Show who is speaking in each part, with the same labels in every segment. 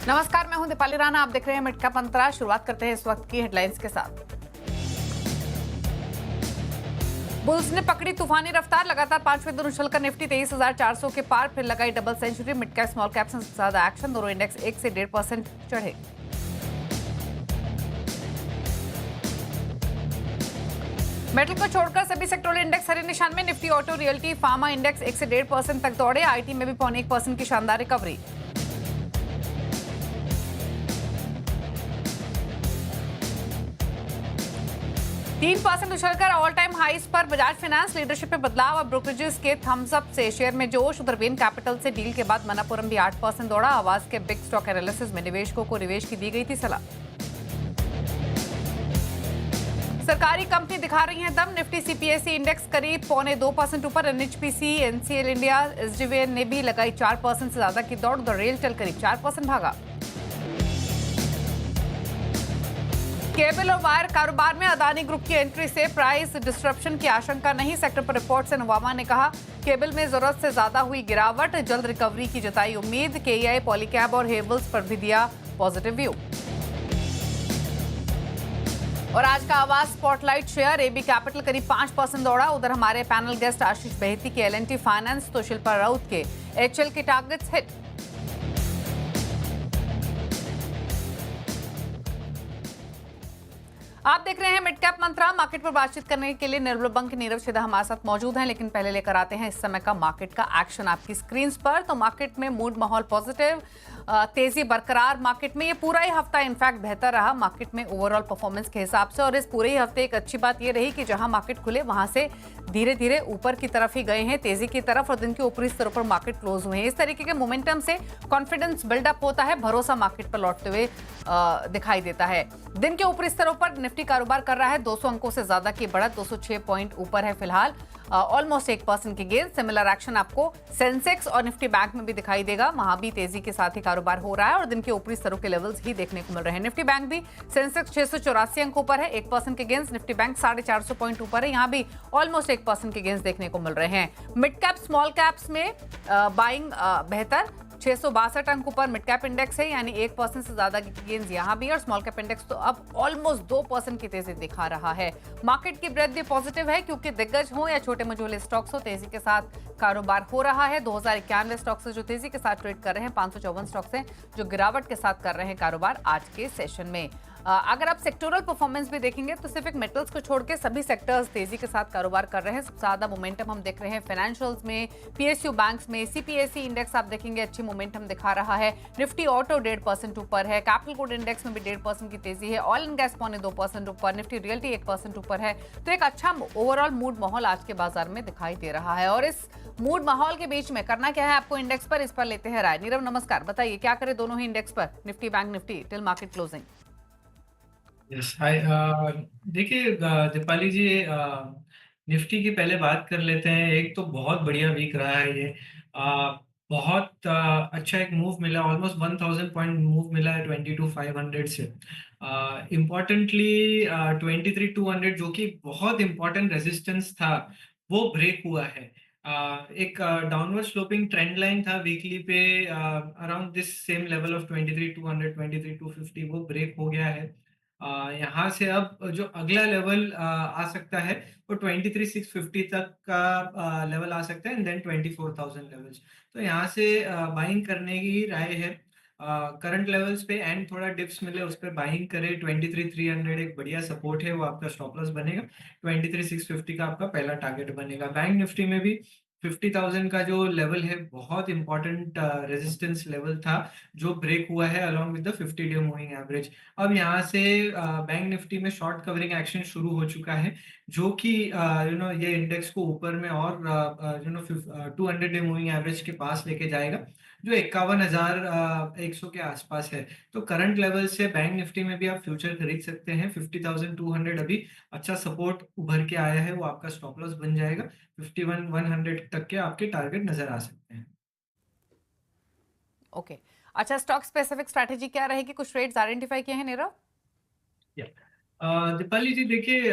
Speaker 1: नमस्कार, मैं हूं दीपाली राणा। आप देख रहे हैं मिड कैप अंतराल। शुरुआत करते हैं इस वक्त की हेडलाइंस के साथ। बुल्स ने पकड़ी तूफानी रफ्तार, लगातार पांचवें दिन उछलकर निफ्टी 23,400 के पार, फिर लगाई double century. Mid cap small cap से ज्यादा एक्शन, दोनों इंडेक्स 1 से 1.5% चढ़े। मेटल को छोड़कर सभी सेक्टोरल इंडेक्स हरे निशान में। Nifty auto, realty, pharma index 1 से 1.5% तक दौड़े। आईटी में भी 0.25% की शानदार रिकवरी। तीन परसेंट उछलकर ऑल टाइम हाईस पर बजाज फाइनेंस। लीडरशिप में बदलाव और ब्रोकरेजेस के थम्स अप से शेयर में जोश। उधर बेन कैपिटल से डील के बाद मनापुरम भी 8% दौड़ा। आवाज के बिग स्टॉक एनालिसिस में निवेशकों को निवेश की दी गई थी सलाह। सरकारी कंपनी दिखा रही है दम। निफ्टी सीपीएसई इंडेक्स करीब 0.25% ऊपर। एनएचपीसी, एनसीएल इंडिया, एसडीवीएन ने भी लगाई 4% से ज्यादा की दौड़। उधर रेलटेल करीब 4% भागा। केबल और वायर कारोबार में अदानी ग्रुप की एंट्री से प्राइस डिस्ट्रप्शन की आशंका नहीं। सेक्टर पर रिपोर्ट से नवामा ने कहा केबल में जरूरत से ज्यादा हुई गिरावट, जल्द रिकवरी की जताई उम्मीद। केईआई, पॉलीकैब और हेवल्स पर भी दिया पॉजिटिव व्यू। और आज का आवाज स्पॉटलाइट शेयर। एबी कैपिटल करीब 5% दौड़ा। उधर हमारे पैनल गेस्ट आशीष बहेती के एलएनटी फाइनेंस तो शिल्पा राउत के एचएल के टारगेट्स हिट। आप देख रहे हैं मिड कैप मंत्रा। मार्केट पर बातचीत करने के लिए निर्मल बंक, नीरव छिदा हमारे साथ मौजूद हैं। लेकिन पहले लेकर आते हैं इस समय का मार्केट का एक्शन आपकी स्क्रीन पर। तो मार्केट में मूड माहौल पॉजिटिव, तेजी बरकरार। मार्केट में ये पूरा ही हफ्ता इनफैक्ट बेहतर रहा मार्केट में ओवरऑल परफॉर्मेंस के हिसाब से। और इस पूरे ही हफ्ते एक अच्छी बात ये रही कि जहां मार्केट खुले वहां से धीरे धीरे ऊपर की तरफ ही गए हैं, तेजी की तरफ। और दिन के ऊपरी स्तरों पर मार्केट क्लोज हुए हैं। इस तरीके के मोमेंटम से कॉन्फिडेंस बिल्डअप होता है, भरोसा मार्केट पर लौटते हुए दिखाई देता है। दिन के ऊपरी स्तरों पर निफ्टी कारोबार कर रहा है 200 अंकों से ज्यादा की बढ़त, 206 पॉइंट ऊपर है फिलहाल, ऑलमोस्ट 1% की गेन। सिमिलर एक्शन आपको सेंसेक्स और निफ्टी बैंक में भी दिखाई देगा। वहां भी तेजी के साथ ही कारोबार हो रहा है और दिन के ऊपरी स्तरों के लेवल्स ही देखने को मिल रहे हैं। निफ्टी बैंक भी सेंसेक्स 684 अंक ऊपर है, 1% के गेंस। निफ्टी बैंक 450 पॉइंट ऊपर है, यहां भी ऑलमोस्ट 1% के गेंस देखने को मिल रहे हैं। मिड कैप स्मॉल कैप्स में बाइंग बेहतर, 662 अंक ऊपर मिड कैप इंडेक्स है, यानी 1% से ज्यादा की गेंस यहां भी। और स्मॉल कैप इंडेक्स तो अब ऑलमोस्ट 2% की तेजी दिखा रहा है। मार्केट की ब्रेथ भी पॉजिटिव है क्योंकि दिग्गज हो या छोटे मझोले स्टॉक्स हो, तेजी के साथ कारोबार हो रहा है। 2091 स्टॉक्स जो तेजी के साथ ट्रेड कर रहे हैं, 554 स्टॉक्स हैं जो गिरावट के साथ कर रहे हैं कारोबार आज के सेशन में। अगर आप सेक्टोरल परफॉर्मेंस भी देखेंगे तो सिर्फ मेटल्स को छोड़ के सभी सेक्टर्स तेजी के साथ कारोबार कर रहे हैं। सबसे ज्यादा मोमेंटम हम देख रहे हैं फाइनेंशियल्स में, पीएसयू बैंक्स में। सीपीएसई इंडेक्स आप देखेंगे अच्छी मोमेंटम दिखा रहा है। निफ्टी ऑटो 1.5% ऊपर है। कैपिटल गुड इंडेक्स में भी 1.5% की तेजी है। ऑयल एंड गैस 0.2% ऊपर। निफ्टी रियल्टी 1% ऊपर है। तो एक अच्छा ओवरऑल मूड माहौल आज के बाजार में दिखाई दे रहा है। और इस मूड माहौल के बीच में करना क्या है आपको इंडेक्स पर, इस पर लेते हैं राय। नीरव नमस्कार, बताइए क्या करें दोनों ही इंडेक्स पर, Nifty bank Nifty till market closing.
Speaker 2: Yes hi. देखिए दीपाली जी, निफ्टी की पहले बात कर लेते हैं। एक तो बहुत बढ़िया वीक रहा है ये। बहुत अच्छा एक मूव मिला, ऑलमोस्ट 1000 पॉइंट मूव मिला है 22,500 से। इम्पॉर्टेंटली 23,200 जो कि बहुत इंपॉर्टेंट रेजिस्टेंस था वो ब्रेक हुआ है। एक डाउनवर्ड स्लोपिंग ट्रेंड लाइन था वीकली पे around this same level of 23,200 23,250, वो ब्रेक हो गया है। यहाँ से अब जो अगला लेवल आ सकता है वो 23,650 तक का लेवल आ सकता है, एंड देन 24,000 लेवल्स। तो यहाँ से बाइंग करने की राय है करंट लेवल्स पे, एंड थोड़ा डिप्स मिले उस पर बाइंग करे। 23,300 एक बढ़िया सपोर्ट है, वो आपका स्टॉप लॉस बनेगा। 23,650 का आपका पहला टारगेट बनेगा। बैंक निफ्टी में भी 50,000 का जो लेवल है बहुत इंपॉर्टेंट रेजिस्टेंस लेवल था जो ब्रेक हुआ है along with the fifty day moving average. अब यहाँ से बैंक निफ्टी में शॉर्ट कवरिंग एक्शन शुरू हो चुका है जो कि ये इंडेक्स को ऊपर में और 200-डे मूविंग एवरेज के पास लेके जाएगा जो 51,100 के आसपास है। तो करंट लेवल से बैंक निफ्टी में भी आप फ्यूचर खरीद सकते हैं। 50,200 अभी अच्छा सपोर्ट उभर के आया है, वो आपका स्टॉप लॉस बन जाएगा। 51,100 तक के आपके टारगेट नजर आ सकते हैं।
Speaker 1: ओके, अच्छा स्टॉक स्पेसिफिक स्ट्रैटेजी क्या रहेगी, कुछ ट्रेड्स आइडेंटिफाई किए हैं नीरव?
Speaker 2: या दीपाली जी देखिए,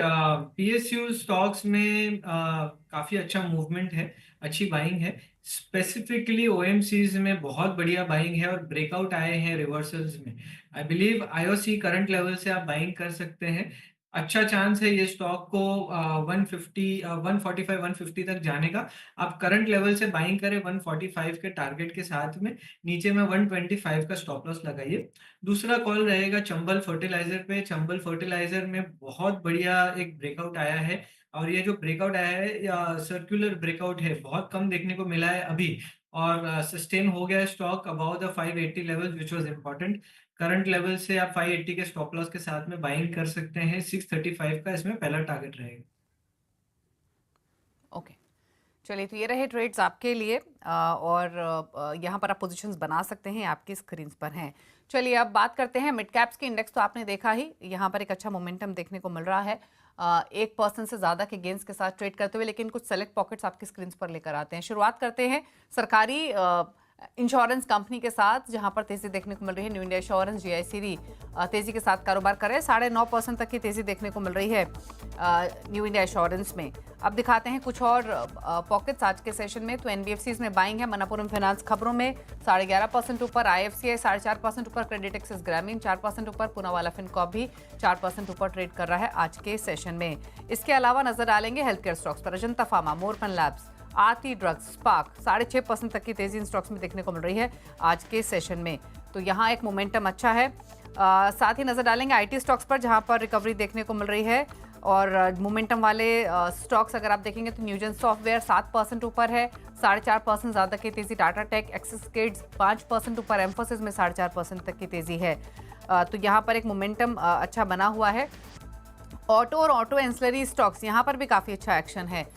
Speaker 2: पीएसयू स्टॉक्स में काफी अच्छा मूवमेंट है। अच्छी बाइंग है। स्पेसिफिकली ओएमसीज में बहुत बढ़िया बाइंग है और ब्रेकआउट आए हैं रिवर्सल्स में। I believe IOC current level से आप बाइंग कर सकते हैं। अच्छा चांस है ये स्टॉक को 150 145 150 तक जाने का। आप करंट लेवल से बाइंग करें 145 के टारगेट के साथ में, नीचे में 125 का स्टॉप लॉस लगाइए। दूसरा कॉल रहेगा चंबल फर्टिलाइजर पे। चंबल फर्टिलाइजर में बहुत बढ़िया एक ब्रेकआउट आया है और ये जो ब्रेकआउट आया है या सर्कुलर ब्रेकआउट है, बहुत कम देखने को मिला है अभी और सस्टेन हो गया है stock about the 580 level which was important. Current level से आप 580 के स्टॉप लॉस के साथ में बाइंग कर सकते हैं। 635 का इसमें पहला टारगेट रहेगा।
Speaker 1: ओके, चलिए, तो ये रहे ट्रेड्स आपके लिए और यहाँ पर आप पोजीशंस बना सकते हैं, आपकी स्क्रीन पर हैं। चलिए अब बात करते हैं मिड कैप्स की। इंडेक्स तो आपने देखा ही, यहाँ पर एक अच्छा मोमेंटम देखने को मिल रहा है 1% से ज़्यादा के गेंस के साथ ट्रेड करते हुए, लेकिन कुछ सेलेक्ट पॉकेट्स आपकी स्क्रीन पर लेकर आते हैं। शुरुआत करते हैं सरकारी इंश्योरेंस कंपनी के साथ, जहां पर तेजी देखने को मिल रही है। न्यू इंडिया एश्योरेंस जीआईसीडी तेजी के साथ कारोबार कर रहे हैं। 9.5% तक की तेजी देखने को मिल रही है न्यू इंडिया एश्योरेंस में। अब दिखाते हैं कुछ और पॉकेट्स आज के सेशन में। तो एनबीएफसीज में बाइंग है। मनप्पुरम फाइनेंस खबरों में 11.5% ऊपर, आईएफसीआई 4.5% ऊपर, क्रेडिट एक्सिस ग्रामीण 4% ऊपर, पूनावाला फिनकॉर्प भी 4% ऊपर ट्रेड कर रहा है आज के सेशन में। इसके अलावा नजर डालेंगे हेल्थ केयर स्टॉक्स पर। अजंता फार्मा, मोरपन लैब्स, आरती ड्रग्स, स्पार्क 6.5% तक की तेजी इन स्टॉक्स में देखने को मिल रही है आज के सेशन में। तो यहाँ एक मोमेंटम अच्छा है। साथ ही नजर डालेंगे आईटी स्टॉक्स पर, जहां पर रिकवरी देखने को मिल रही है। और मोमेंटम वाले स्टॉक्स अगर आप देखेंगे तो न्यूजन सॉफ्टवेयर 7% ऊपर है, 4.5% ज़्यादा की तेजी। टाटा टेक, एक्सिस किड्स 5% ऊपर, एम्फोसिस में 4.5% तक की तेजी है। तो यहाँ पर एक मोमेंटम अच्छा बना हुआ है। ऑटो और ऑटो एंसिलरी स्टॉक्स, यहाँ पर भी काफ़ी अच्छा एक्शन है।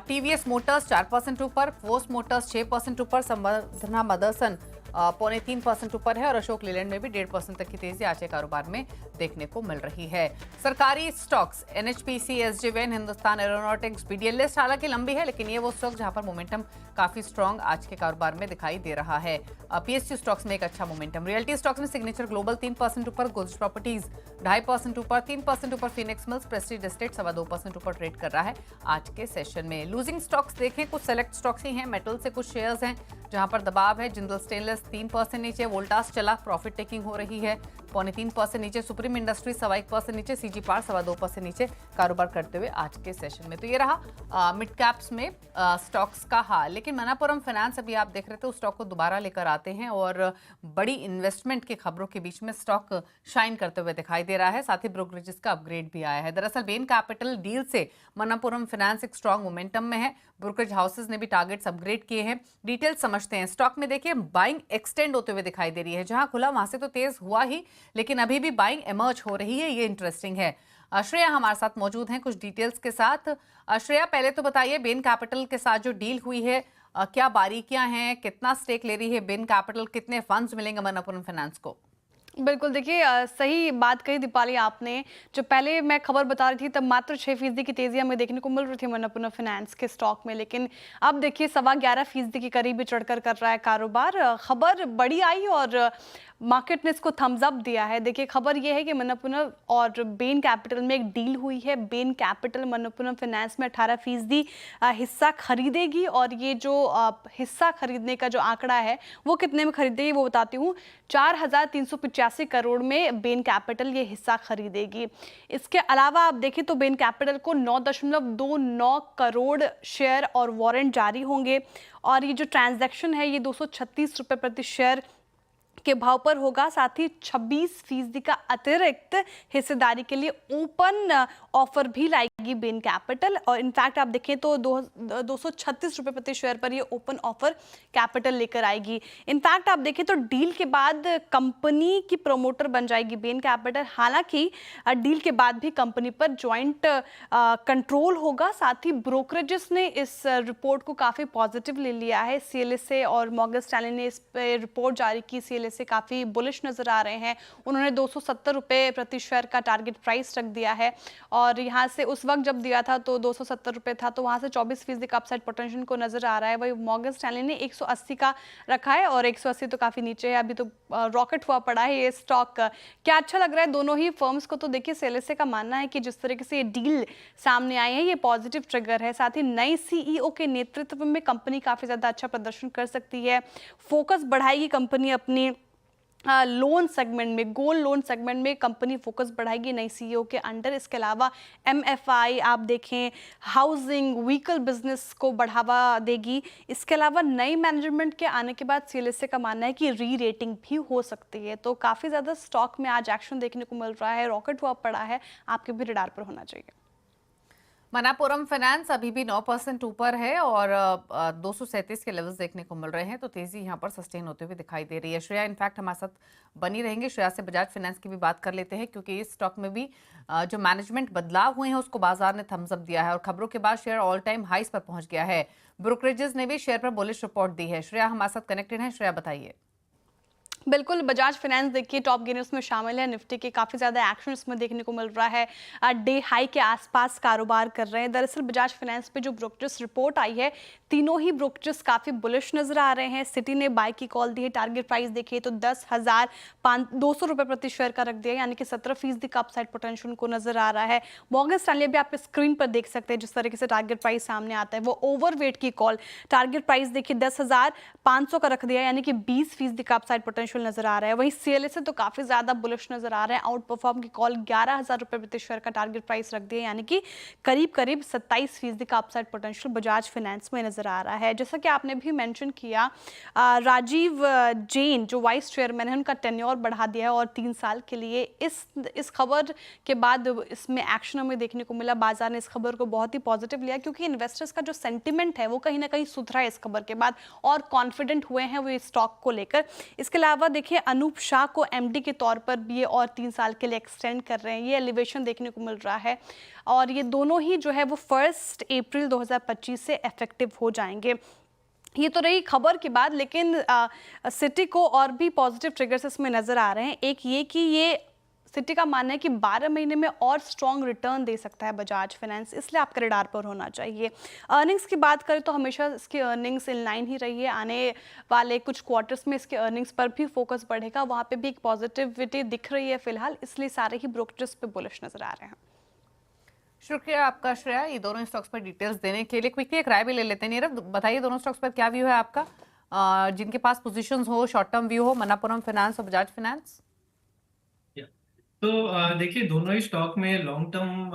Speaker 1: टीवीएस मोटर्स 4% ऊपर, फोर्स मोटर्स 6% ऊपर, संवर्धना मदरसन 0.3% ऊपर है और अशोक लीलैंड में भी 1.5% तक की तेजी आज के कारोबार में देखने को मिल रही है। सरकारी stocks NHPC, SJVN, Hindustan aeronautics, BDL list हालांकि लंबी है, लेकिन ये वो स्टॉक जहां पर मोमेंटम काफी स्ट्रांग आज के कारोबार में दिखाई दे रहा है। पीएसयू स्टॉक्स में एक अच्छा मोमेंटम। रियल्टी स्टॉक्स में सिग्नेचर ग्लोबल 3% ऊपर, गोल्ड प्रॉपर्टीज 2.5% ऊपर, 3% ऊपर फिनिक्स मिल्स, प्रेस्टीज एस्टेट 2.25% ऊपर ट्रेड कर रहा है आज के सेशन में। लूजिंग स्टॉक्स देखें, कुछ सेलेक्ट स्टॉक्स ही हैं। मेटल से कुछ शेयर्स हैं जहां पर दबाव है। जिंदल स्टेनलेस 3% नीचे, वोल्टास चला प्रॉफिट टेकिंग हो रही है 0.3% नीचे, सुप्रीम इंडस्ट्री 1% नीचे, सीजी पार 2.25% नीचे कारोबार करते हुए आज के सेशन में। तो ये रहा मिड कैप्स में स्टॉक्स का हाल। लेकिन मनप्पुरम फाइनेंस, अभी आप देख रहे थे, उस स्टॉक को दोबारा लेकर आते हैं और बड़ी इन्वेस्टमेंट की खबरों के बीच में स्टॉक शाइन करते हुए दिखाई दे रहा है। साथ ही ब्रोकरेजेस का अपग्रेड भी आया है। दरअसल बेन कैपिटल डील से मनप्पुरम फाइनेंस एक स्ट्रॉन्ग मोमेंटम में है। ब्रोकरेज हाउसेज ने भी टारगेट्स अपग्रेड किए हैं। डिटेल समझते हैं। स्टॉक में देखिए बाइंग एक्सटेंड होते हुए दिखाई दे रही है। जहां खुला वहां से तो तेज हुआ ही, लेकिन अभी भी बाइंग इमर्ज हो रही है। ये इंटरेस्टिंग है। श्रेया हमारे साथ मौजूद हैं कुछ डिटेल्स के साथ। श्रेया, पहले तो बताइए बेन कैपिटल के साथ जो डील हुई है, क्या बारीकियां हैं, कितना स्टेक ले रही है बेन कैपिटल, कितने फंड्स मिलेंगे मनप्पुरम फाइनेंस को?
Speaker 3: बिल्कुल, देखिए सही बात कही दीपाली आपने। जो पहले मैं खबर बता रही थी तब मात्र 6% की तेज़ी हमें देखने को मिल रही थी मनप्पुरम फाइनेंस के स्टॉक में, लेकिन अब देखिए 11.25% के करीब भी चढ़कर कर रहा है कारोबार। खबर बड़ी आई और मार्केट ने इसको थम्स अप दिया है। देखिए खबर ये है कि मनप्पुरम और बेन कैपिटल में एक डील हुई है। बेन कैपिटल मनप्पुरम फाइनेंस में 18% हिस्सा खरीदेगी और ये जो हिस्सा खरीदने का जो आंकड़ा है वो कितने में खरीदेगी वो बताती हूँ। 4,385 करोड़ में बेन कैपिटल ये हिस्सा खरीदेगी। इसके अलावा आप देखें तो बेन कैपिटल को 9.29 करोड़ शेयर और वारंट जारी होंगे और ये जो ट्रांजैक्शन है ये 236 रुपये प्रति शेयर के भाव पर होगा। साथ ही 26% का अतिरिक्त हिस्सेदारी के लिए ओपन ऑफर भी लाएगी बेन कैपिटल और इनफैक्ट आप देखें तो 236 रुपये प्रति शेयर पर ये ओपन ऑफर कैपिटल लेकर आएगी। इनफैक्ट आप देखें तो डील के बाद कंपनी की प्रमोटर बन जाएगी बेन कैपिटल। हालांकि डील के बाद भी कंपनी पर ज्वाइंट कंट्रोल होगा। साथ ही ब्रोकरेजेस ने इस रिपोर्ट को काफ़ी पॉजिटिव ले लिया है। CLSA और मॉर्गन स्टैनली ने इस पर रिपोर्ट जारी की CLSA सीएलएसए काफ़ी बुलिश नज़र आ रहे हैं। उन्होंने 270 रुपये प्रति शेयर का टारगेट प्राइस रख दिया है और यहाँ से उस वक्त जब दिया था तो 270 रुपये था, तो वहाँ से 24% का अपसाइड पोटेंशियल को नज़र आ रहा है। वही मॉर्गन स्टैनली ने 180 का रखा है और 180 तो काफ़ी नीचे है, अभी तो रॉकेट हुआ पड़ा है ये स्टॉक। क्या अच्छा लग रहा है दोनों ही फर्म्स को? तो देखिए सीएलएसए का मानना है कि जिस तरीके से ये डील सामने आई है ये पॉजिटिव ट्रिगर है। साथ ही नई सीईओ के नेतृत्व में कंपनी काफ़ी ज़्यादा अच्छा प्रदर्शन कर सकती है। फोकस बढ़ाएगी कंपनी अपनी लोन सेगमेंट में, गोल्ड लोन सेगमेंट में कंपनी फोकस बढ़ाएगी नई सीईओ के अंडर। इसके अलावा एमएफआई आप देखें, हाउसिंग, व्हीकल बिजनेस को बढ़ावा देगी। इसके अलावा नई मैनेजमेंट के आने के बाद सीएलएसए का मानना है कि री रेटिंग भी हो सकती है। तो काफ़ी ज़्यादा स्टॉक में आज एक्शन देखने को मिल रहा है, रॉकेट हुआ पड़ा है, आपके भी रडार पर होना चाहिए।
Speaker 1: मनापुरम फाइनेंस अभी भी 9% ऊपर है और 237 के लेवल्स देखने को मिल रहे हैं, तो तेजी यहां पर सस्टेन होते हुए दिखाई दे रही है। श्रेया इनफैक्ट हमारे साथ बनी रहेंगे। श्रेया से बजाज फाइनेंस की भी बात कर लेते हैं क्योंकि इस स्टॉक में भी जो मैनेजमेंट बदलाव हुए हैं उसको बाजार ने थम्स अप दिया है और खबरों के बाद शेयर ऑल टाइम हाइस पर पहुंच गया है। ब्रोकरेजेस ने भी शेयर पर बुलिश रिपोर्ट दी है। श्रेया हमारे साथ कनेक्टेड है, श्रेया बताइए।
Speaker 3: बिल्कुल, बजाज फाइनेंस देखिए टॉप गेनर्स में शामिल है। निफ्टी के काफ़ी ज़्यादा एक्शन इसमें देखने को मिल रहा है, डे हाई के आसपास कारोबार कर रहे हैं। दरअसल बजाज फाइनेंस पे जो ब्रोकरेज रिपोर्ट आई है, तीनों ही ब्रोकरेज काफ़ी बुलिश नजर आ रहे हैं। सिटी ने बाय की कॉल दी है, टारगेट प्राइस देखिए तो 10,200 रुपये प्रति शेयर का रख दिया, यानी कि 17% का अपसाइड पोटेंशियल को नजर आ रहा है। मॉर्गन स्टैनली भी आप स्क्रीन पर देख सकते हैं जिस तरीके से टारगेट प्राइस सामने आता है, वो ओवरवेट की कॉल। टारगेट प्राइस देखिए 10,500 का रख दिया, यानी कि 20% का अपसाइड पोटेंशियल नजर आ रहा है। वहीं सीएलएसए तो काफी ज्यादा बुलिश नजर आ रहे हैं, आउट परफॉर्म की कॉल 11,000 रुपये प्रति शेयर का टारगेट प्राइस रख दिया, यानी कि करीब 27% का अपसाइड पोटेंशियल बजाज फाइनेंस में नजर आ रहा है। जैसा कि आपने भी मेंशन किया, राजीव जैन जो वाइस चेयरमैन है उनका टेन्योर बढ़ा दिया है और 3 साल के लिए। इस खबर के बाद इसमें एक्शन हमें देखने को मिला। बाजार ने इस खबर को बहुत ही पॉजिटिव लिया क्योंकि इन्वेस्टर्स का जो सेंटिमेंट है वो कहीं ना कहीं सुधरा है इस खबर के बाद और कॉन्फिडेंट हुए हैं वो इस स्टॉक को लेकर। इसके अलावा देखिए अनूप शाह को एमडी के तौर पर भी ये और 3 साल के लिए एक्सटेंड कर रहे हैं, ये एलिवेशन देखने को मिल रहा है और ये दोनों ही जो है वो 1 अप्रैल 2025 से इफेक्टिव हो जाएंगे। ये तो रही खबर की बात, लेकिन सिटी को और भी पॉजिटिव ट्रिगर्स इसमें नजर आ रहे हैं। एक ये कि ये सिटी का मानना है कि 12 महीने में और स्ट्रॉन्ग रिटर्न दे सकता है बजाज फाइनेंस, इसलिए आपके रडार पर होना चाहिए। अर्निंग्स की बात करें तो हमेशा इसकी अर्निंग्स इन लाइन ही रही है। आने वाले कुछ क्वार्टर्स में इसके अर्निंग्स पर भी फोकस बढ़ेगा, वहाँ पे भी एक पॉजिटिविटी दिख रही है फिलहाल, इसलिए सारे ही ब्रोकरेज पे बुलिश नजर आ रहे हैं।
Speaker 1: शुक्रिया आपका श्रेया, ये दोनों स्टॉक्स पर डिटेल्स देने के लिए। क्विकली एक राय भी ले लेते हैं। नीरव बताइए दोनों स्टॉक्स पर क्या व्यू है आपका, जिनके पास पोजीशंस हो, शॉर्ट टर्म व्यू हो, मनापुरम फाइनेंस और बजाज फाइनेंस।
Speaker 2: तो देखिए दोनों ही स्टॉक में लॉन्ग टर्म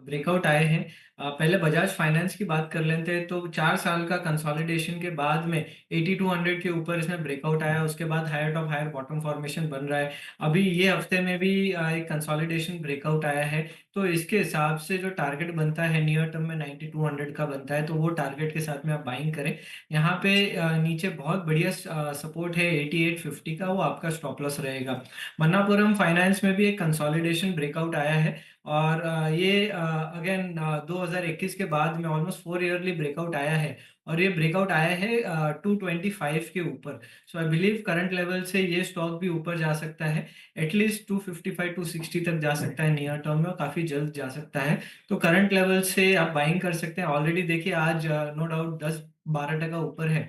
Speaker 2: ब्रेकआउट आए हैं। पहले बजाज फाइनेंस की बात कर लेते हैं तो 4 साल का कंसोलिडेशन के बाद में 8200 के ऊपर इसमें ब्रेकआउट आया, उसके बाद higher top higher bottom formation बन रहा है। अभी ये हफ्ते में भी एक कंसोलिडेशन ब्रेकआउट आया है, तो इसके हिसाब से जो टारगेट बनता है नियर टर्म में 9200 का बनता है, तो वो टारगेट के साथ में आप बाइंग करें। यहाँ पे नीचे बहुत बढ़िया सपोर्ट है 8850 का, वो आपका स्टॉप लॉस रहेगा। मन्नापुरम फाइनेंस में भी एक कंसोलिडेशन ब्रेकआउट आया है और ये अगेन 2021 के बाद में ऑलमोस्ट 4 ईयरली ब्रेकआउट आया है और ये ब्रेकआउट आया है 225 के ऊपर। सो आई बिलीव करंट लेवल से ये स्टॉक भी ऊपर जा सकता है, एटलीस्ट 255 260 तक जा सकता है नियर टर्म में और काफी जल्द जा सकता है। तो करंट लेवल से आप बाइंग कर सकते हैं। ऑलरेडी देखिए आज नो डाउट 10-12% ऊपर है,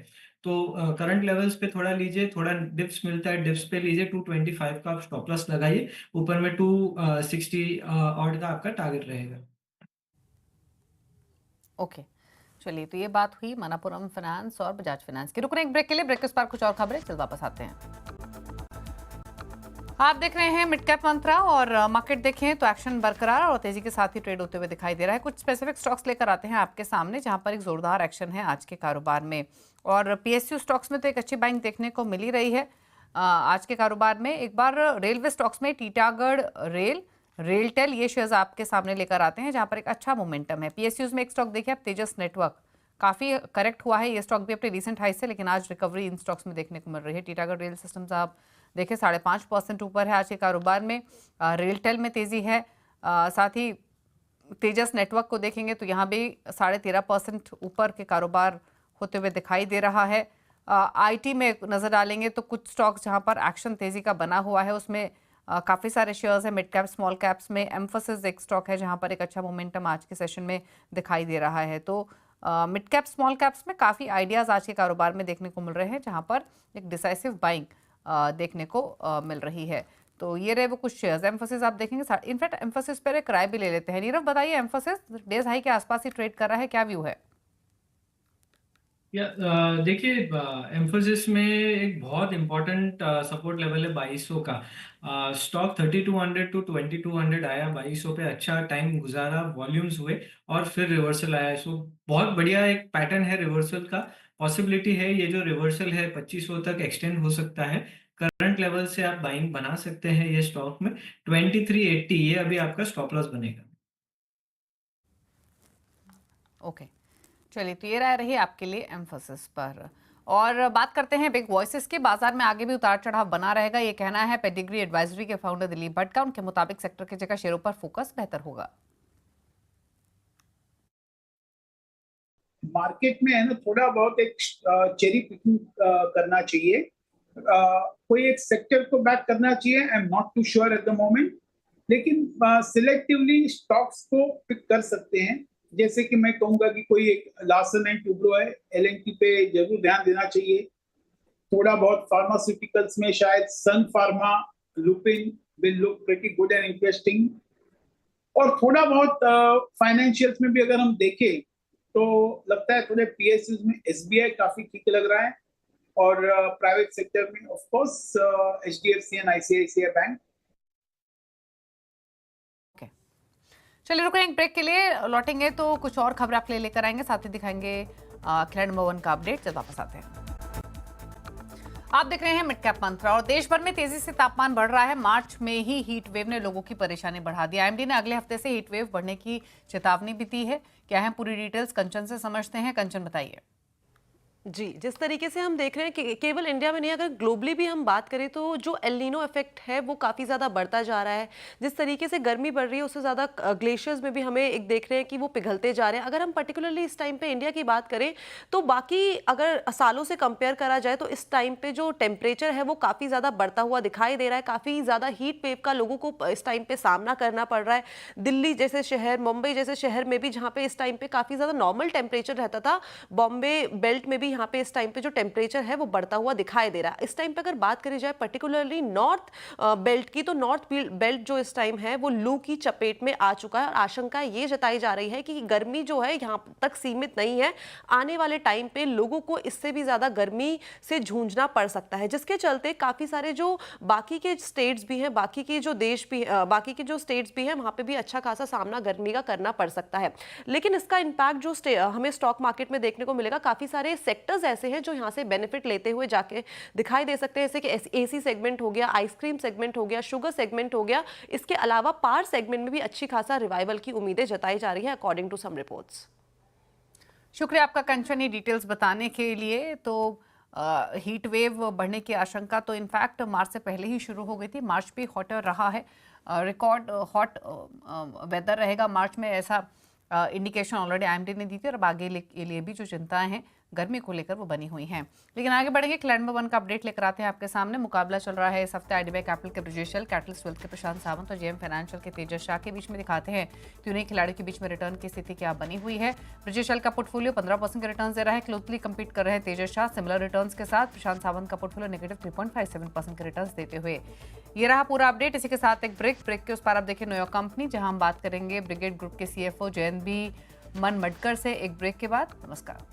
Speaker 2: तो करंट लेवल्स पे थोड़ा लीजिए, थोड़ा डिप्स मिलता है डिप्स पे लीजिए। 225 का आप स्टॉप लॉस लगाइए, ऊपर में 260 ऑड का आपका टारगेट रहेगा।
Speaker 1: ओके चलिए, तो ये बात हुई मनापुरम फाइनेंस और बजाज फाइनेंस की। रुक रहे हैं एक ब्रेक के लिए, ब्रेक के बाद कुछ और खबरें, चल वापस आते हैं। आप देख रहे हैं मिड कैप मंत्रा और मार्केट देखें तो एक्शन बरकरार और तेजी के साथ ही ट्रेड होते हुए दिखाई दे रहा है। कुछ स्पेसिफिक स्टॉक्स लेकर आते हैं आपके सामने जहां पर एक जोरदार एक्शन है आज के कारोबार में, और पीएसयू स्टॉक्स में तो एक अच्छी बाइंग देखने को मिल ही रही है आज के कारोबार में। एक बार रेलवे स्टॉक्स में टीटागढ़ रेल, रेलटेल, ये शेयर्स आपके सामने लेकर आते हैं जहां पर एक अच्छा मोमेंटम है। पीएसयूज में एक स्टॉक देखिए आप, तेजस नेटवर्क, काफी करेक्ट हुआ है ये स्टॉक भी अपने रिसेंट हाई से, लेकिन आज रिकवरी इन स्टॉक्स में देखने को मिल रही है। टीटागढ़ रेल सिस्टम्स आप देखिए 5.5% ऊपर है आज के कारोबार में। रेलटेल में तेजी है, साथ ही तेजस नेटवर्क को देखेंगे तो यहाँ भी 13.5% ऊपर के कारोबार होते हुए दिखाई दे रहा है। आईटी में नजर डालेंगे तो कुछ स्टॉक्स जहां पर एक्शन तेजी का बना हुआ है, उसमें काफी सारे शेयर्स हैं। मिड कैप स्मॉल कैप्स में एम्फोसिस एक स्टॉक है जहां पर एक अच्छा मोमेंटम आज के सेशन में दिखाई दे रहा है। तो मिड कैप स्मॉल कैप्स में काफ़ी आइडियाज़ आज के कारोबार में देखने को मिल रहे हैं जहां पर एक डिसाइसिव बाइंग देखने को मिल रही है। तो ये रहे वो कुछ शेयर्स। एम्फोसिस आप देखेंगे, इनफैक्ट एम्फोसिस पर एक राय भी ले लेते हैं। नीरव बताइए, एम्फोसिस डेज हाई के आसपास ही ट्रेड कर रहा है, क्या व्यू है?
Speaker 2: या देखिए, एम्फोसिस में एक बहुत इंपॉर्टेंट सपोर्ट लेवल है 2200 का। स्टॉक 3200 टू 2200 आया, 2200 पे अच्छा टाइम गुजारा, वॉल्यूम्स हुए और फिर रिवर्सल आया। सो बहुत बढ़िया एक पैटर्न है रिवर्सल का। पॉसिबिलिटी है ये जो रिवर्सल है 2500 तक एक्सटेंड हो सकता है। करंट लेवल से आप बाइंग बना सकते हैं ये स्टॉक में। 2380 ये अभी आपका स्टॉप लॉस बनेगा।
Speaker 1: ओके, चलिए, तो ये राय रही आपके लिए एम्फोसिस पर। और बात करते हैं बिग वॉइसेस की। बाजार में आगे भी उतार चढ़ाव बना रहेगा, ये कहना है पेडिग्री एडवाइजरी के फाउंडर दिलीप भट्ट का। उनके मुताबिक सेक्टर की जगह शेयरों पर फोकस बेहतर होगा।
Speaker 4: मार्केट में है ना, थोड़ा बहुत एक चेरी पिकिंग करना चाहिए। कोई एक सेक्टर को बैक करना चाहिए। I am not too sure at the moment, लेकिन सिलेक्टिवली स्टॉक्स को पिक कर सकते हैं। जैसे कि मैं कहूंगा कि कोई एक लार्सन एंड टुब्रो है, एल&टी पे जरूर ध्यान देना चाहिए। थोड़ा बहुत फार्मास्यूटिकल्स में शायद Sun Pharma, Lupin will look pretty good and interesting. और थोड़ा बहुत फाइनेंशियल्स में भी अगर हम देखें तो लगता है थोड़े पीएसयूज में एसबीआई काफी ठीक लग रहा है, और प्राइवेट सेक्टर में of course HDFC and ICICI bank.
Speaker 1: चलिए, रुकें एक ब्रेक के लिए, लौटेंगे तो कुछ और खबर आपके लिए लेकर आएंगे, साथ ही दिखाएंगे खिलाड़ी नंबर 1 का अपडेट जब वापस आते हैं। आप देख रहे हैं मिड कैप मंत्रा। और देश भर में तेजी से तापमान बढ़ रहा है। मार्च में ही हीट वेव ने लोगों की परेशानी बढ़ा दी। आईएमडी ने अगले हफ्ते से हीट वेव बढ़ने की चेतावनी भी दी है। क्या है पूरी डिटेल्स, कंचन से समझते हैं। कंचन, बताइए।
Speaker 5: जी, जिस तरीके से हम देख रहे हैं कि केवल इंडिया में नहीं, अगर ग्लोबली भी हम बात करें तो जो एल नीनो इफेक्ट है वो काफ़ी ज़्यादा बढ़ता जा रहा है। जिस तरीके से गर्मी बढ़ रही है उससे ज़्यादा ग्लेशियर्स में भी हमें एक देख रहे हैं कि वो पिघलते जा रहे हैं। अगर हम पर्टिकुलरली इस टाइम पे इंडिया की बात करें तो बाकी अगर सालों से कंपेयर करा जाए तो इस टाइम पे जो टेम्परेचर है वो काफ़ी ज़्यादा बढ़ता हुआ दिखाई दे रहा है। काफ़ी ज़्यादा हीट वेव का लोगों को इस टाइम पे सामना करना पड़ रहा है। दिल्ली जैसे शहर, मुंबई जैसे शहर में भी जहाँ पे इस टाइम पे काफ़ी ज़्यादा नॉर्मल टेम्परेचर रहता था, बॉम्बे बेल्ट में भी यहाँ पे इस टाइम पे जो टेम्परेचर है वो बढ़ता हुआ दिखाई दे रहा है। इस टाइम पे अगर बात करी जाए पर्टिकुलरली नॉर्थ बेल्ट की, तो नॉर्थ बेल्ट जो इस टाइम है वो लू की चपेट में आ चुका है। और आशंका ये जताई जा रही है कि गर्मी जो है यहाँ तक सीमित नहीं है, आने वाले टाइम पे लोगों को इससे भी ज्यादा गर्मी से जूझना पड़ सकता है, जिसके चलते काफी सारे जो बाकी के स्टेट्स भी हैं, बाकी के जो देश भी, बाकी के जो स्टेट्स भी हैं, वहां पे भी अच्छा खासा सामना गर्मी का करना पड़ सकता है। लेकिन इसका इम्पैक्ट जो हमें स्टॉक मार्केट में देखने को मिलेगा, काफी सारे सेक्टर्स ऐसे हैं जो यहाँ से बेनिफिट लेते हुए जाके दिखाई दे सकते हैं, जैसे कि एसी सेगमेंट हो गया, आइसक्रीम सेगमेंट हो गया, शुगर सेगमेंट हो गया। इसके अलावा पावर सेगमेंट में भी अच्छी खासा रिवाइवल की उम्मीदें जताई जा रही है अकॉर्डिंग टू सम रिपोर्ट्स।
Speaker 1: शुक्रिया आपका कंचन ये डिटेल्स बताने के लिए। तो हीट वेव बढ़ने की आशंका तो इनफैक्ट मार्च से पहले ही शुरू हो गई थी। मार्च भी हॉटर रहा है, रिकॉर्ड हॉट वेदर रहेगा मार्च में, ऐसा इंडिकेशन ऑलरेडी आईएमडी ने दी थी। और अब आगे के लिए भी जो चिंताएं हैं गर्मी को लेकर वो बनी हुई हैं। लेकिन आगे बढ़ेंगे, क्लैंड नंबर 1 का अपडेट लेकर आते हैं आपके सामने। मुकाबला चल रहा है इस हफ्ते आईडीबीआई कैपिटल के ब्रिजेश यल, कैटलिस्ट वेल्थ के प्रशांत सावंत और जेएम फाइनेंशियल के तेजस शाह के बीच में। दिखाते हैं कि उन्हीं खिलाड़ियों के बीच में रिटर्न की स्थिति क्या बनी हुई है। ब्रिजेश यल का पोर्टफोलियो 15% के रिटर्न दे रहा है। क्लोजली कम्पीट कर रहे हैं तेजस शाह सिमिलर रिटर्न के साथ। प्रशांत सावंत का पोर्टफोलियो नेगेटिव 3.57% के रिटर्न देते हुए। ये रहा पूरा अपडेट। इसी के साथ एक ब्रेक के उस पार आप देखिए न्यूयॉर्क कंपनी, जहां हम बात करेंगे ब्रिगेड ग्रुप के CFO जयंत बी मनमडकर से एक ब्रेक के बाद। नमस्कार।